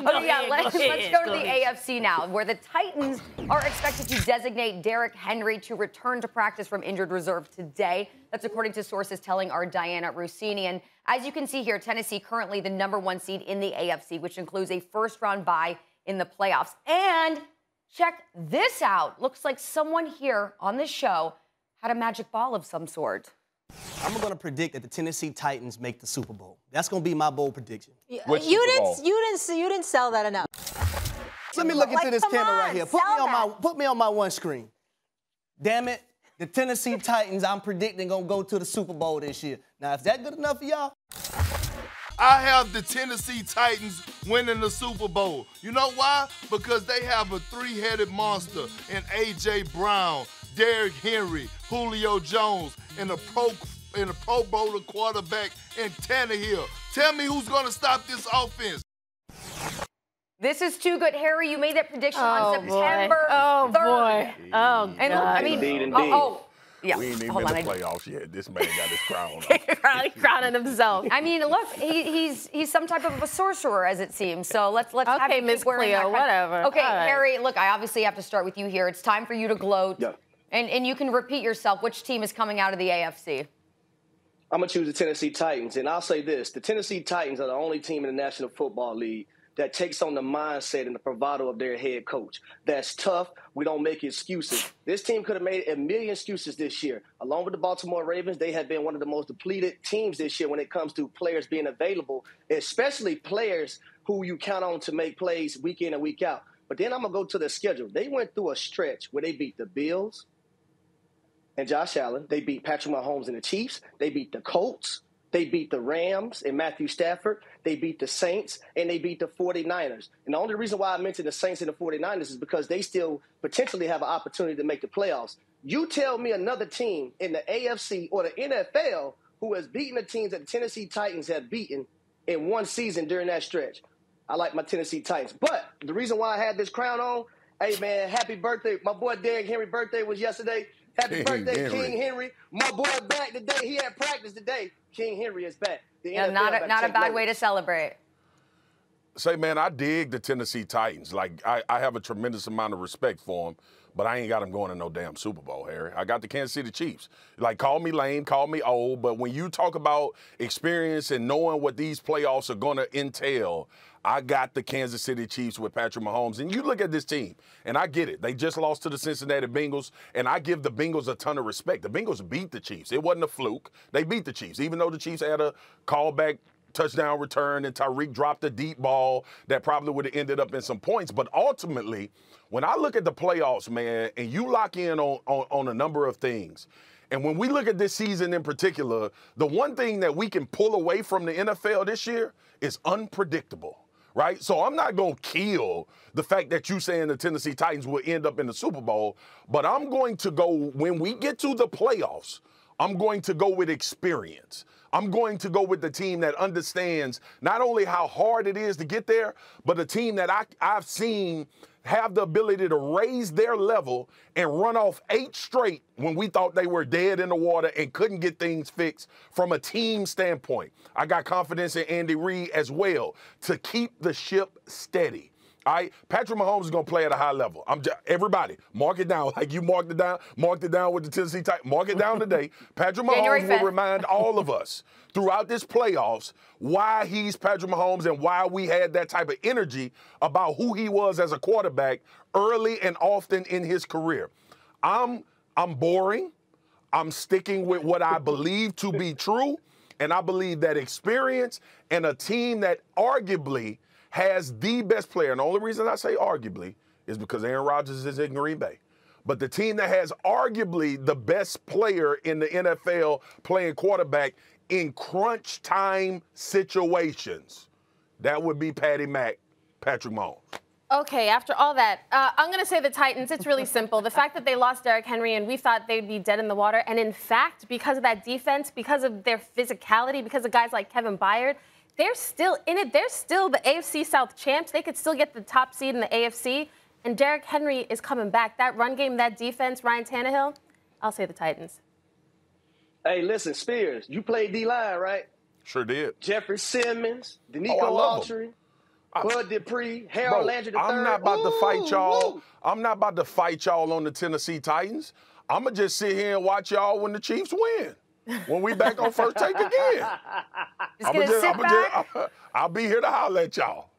Okay, yeah, let's go to the AFC now, where the Titans are expected to designate Derrick Henry to return to practice from injured reserve today. That's according to sources telling our Diana Rossini. And as you can see here, Tennessee currently the #1 seed in the AFC, which includes a first-round bye in the playoffs. And check this out. Looks like someone here on this show had a magic ball of some sort. I'm going to predict that the Tennessee Titans make the Super Bowl. That's going to be my bold prediction. You didn't sell that enough. Let me look into this camera right here. Put me on my one screen. Damn it, the Tennessee Titans, I'm predicting, going to go to the Super Bowl this year. Now, is that good enough for y'all? I have the Tennessee Titans winning the Super Bowl. You know why? Because they have a three-headed monster in A.J. Brown, Derrick Henry, Julio Jones, and a Pro Bowler quarterback in Tannehill. Tell me who's going to stop this offense. This is too good. Harry, you made that prediction on September 3rd. Oh, boy. Oh, God. And look, I mean, Indeed. Yeah. We ain't even in the playoffs yet. This man got his crown on. Crowning himself. I mean, look, he's some type of a sorcerer, as it seems. So let's have okay, him Miss Cleo, whatever. Okay, right. Harry, look, I obviously have to start with you here. It's time for you to gloat. Yeah. And you can repeat yourself. Which team is coming out of the AFC? I'm going to choose the Tennessee Titans. And I'll say this. The Tennessee Titans are the only team in the National Football League that takes on the mindset and the bravado of their head coach. That's tough. We don't make excuses. This team could have made a million excuses this year. Along with the Baltimore Ravens, they have been one of the most depleted teams this year when it comes to players being available, especially players who you count on to make plays week in and week out. But then I'm going to go to the schedule. They went through a stretch where they beat the Bills and Josh Allen. They beat Patrick Mahomes and the Chiefs. They beat the Colts. They beat the Rams and Matthew Stafford. They beat the Saints, and they beat the 49ers. And the only reason why I mentioned the Saints and the 49ers is because they still potentially have an opportunity to make the playoffs. You tell me another team in the AFC or the NFL who has beaten the teams that the Tennessee Titans have beaten in one season during that stretch. I like my Tennessee Titans. But the reason why I had this crown on, hey, man, happy birthday. My boy Derrick Henry's birthday was yesterday. Happy birthday, King Henry. My boy back today. He had practice today. King Henry is back. Yeah, not a bad way to celebrate. Say, man, I dig the Tennessee Titans. Like, I have a tremendous amount of respect for them, but I ain't got them going to no damn Super Bowl, Harry. I got the Kansas City Chiefs. Like, call me lame, call me old, but when you talk about experience and knowing what these playoffs are going to entail, I got the Kansas City Chiefs with Patrick Mahomes. And you look at this team, and I get it. They just lost to the Cincinnati Bengals, and I give the Bengals a ton of respect. The Bengals beat the Chiefs. It wasn't a fluke. They beat the Chiefs, even though the Chiefs had a callback touchdown return and Tyreek dropped a deep ball that probably would have ended up in some points. But ultimately, when I look at the playoffs, man, and you lock in on a number of things, and when we look at this season in particular, the one thing that we can pull away from the NFL this year is unpredictable. Right? So I'm not going to kill the fact that you saying the Tennessee Titans will end up in the Super Bowl, but I'm going to go, when we get to the playoffs, I'm going to go with experience. I'm going to go with the team that understands not only how hard it is to get there, but a team that I've seen have the ability to raise their level and run off 8 straight when we thought they were dead in the water and couldn't get things fixed from a team standpoint. I got confidence in Andy Reid as well to keep the ship steady. All right, Patrick Mahomes is going to play at a high level. Everybody, mark it down. Like you marked it down with the Tennessee Titans. Mark it down today. Patrick Mahomes will remind all of us throughout this playoffs why he's Patrick Mahomes and why we had that type of energy about who he was as a quarterback early and often in his career. I'm boring. I'm sticking with what I believe to be true, and I believe that experience and a team that arguably has the best player, and the only reason I say arguably is because Aaron Rodgers is in Green Bay. But the team that has arguably the best player in the NFL playing quarterback in crunch time situations, that would be Patty Mac, Patrick Mahomes. Okay, after all that, I'm going to say the Titans. It's really simple. The fact that they lost Derrick Henry and we thought they'd be dead in the water, and in fact, because of that defense, because of their physicality, because of guys like Kevin Byard, they're still in it. They're still the AFC South champs. They could still get the top seed in the AFC. And Derrick Henry is coming back. That run game, that defense, Ryan Tannehill, I'll say the Titans. Hey, listen, Spears, you played D-line, right? Sure did. Jeffrey Simmons, Danico Autry. Bud Dupree, Harold Landry III. I'm not about to fight y'all. I'm not about to fight y'all on the Tennessee Titans. I'm going to just sit here and watch y'all when the Chiefs win. When we back on First Take again. I'll be here to holler at y'all.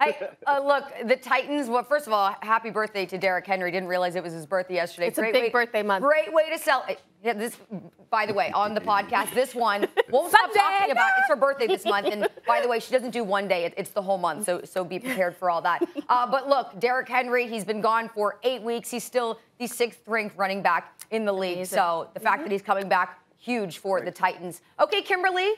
Hey, look, the Titans, well, first of all, happy birthday to Derrick Henry. Didn't realize it was his birthday yesterday. It's a big birthday month. Great way to celebrate. Yeah, this, by the way, on the podcast, this one, won't stop talking about it. It's her birthday this month. And by the way, she doesn't do one day. It's the whole month. So be prepared for all that. But look, Derrick Henry, he's been gone for 8 weeks. He's still the 6th ranked running back in the league. So the fact that he's coming back, huge for the Titans. Okay, Kimberly.